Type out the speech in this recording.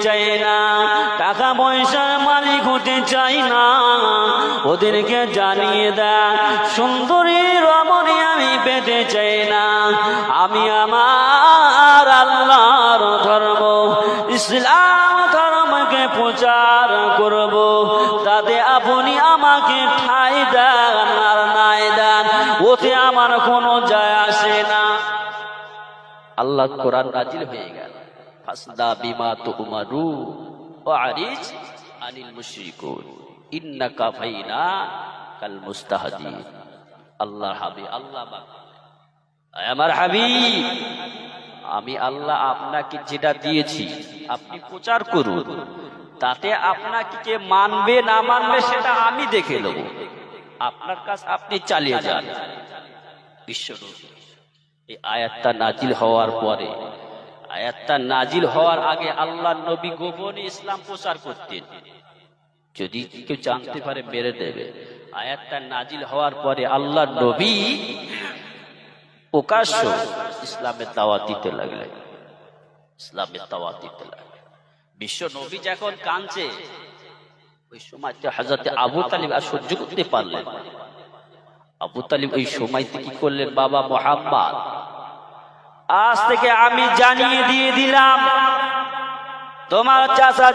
চাই না, টাকা পয়সার মালিক হতে চাই না। ওদেরকে জানিয়ে দেয় সুন্দরী রমণী আমি পেতে চাই না, আমি আমার আল্লাহর ধর্ম ইসলাম ধর্মকে প্রচার করব। তাতে আপনি আমাকে ঠাঁই দেন আর নাই দেন, ওতে আমার কোনো যায় আসে না। আল্লাহ কোরআন নাজিল হয়ে গেল, ফাসদা বিমা তুমারু ওয়া আরিজ আনিল মুশরিকুন ইন্নাকা ফাইনা কাল মুস্তাহদিন। আল্লাহ হাবিব, আল্লাহ আমার হাবিব, আমি আল্লাহ আপনাকে যেটা দিয়েছি আপনি প্রচার করুন, তাতে আপনাকে কে মানবে না মানবে সেটা আমি দেখে নেব, আপনার কাজ আপনি চালিয়ে যান। বিশ্বনবী এই আয়াতটা নাজিল হওয়ার পরে, আয়াতটা নাজিল হওয়ার আগে আল্লাহর নবী গোপনে ইসলাম প্রচার করতেন, যদি কেউ জানতে পারে মেরে দেবে। আয়াতটা নাজিল হওয়ার পরে আল্লাহর নবী প্রকাশ্য ইসলামের দাওয়াত দিতে লাগলেন, ইসলামের দাওয়াত দিতে লাগলেন। বিশ্ব নবী যখন কাঁদছে, ওই সময় হযরত আবু তালিব আর সহ্য করতে পারলেন। আবু তালিব ওই সময়তে কি করলেন, বাবা মুহাম্মদ আজ থেকে আমি জানিয়ে দিয়ে দিলাম তোমার চাচা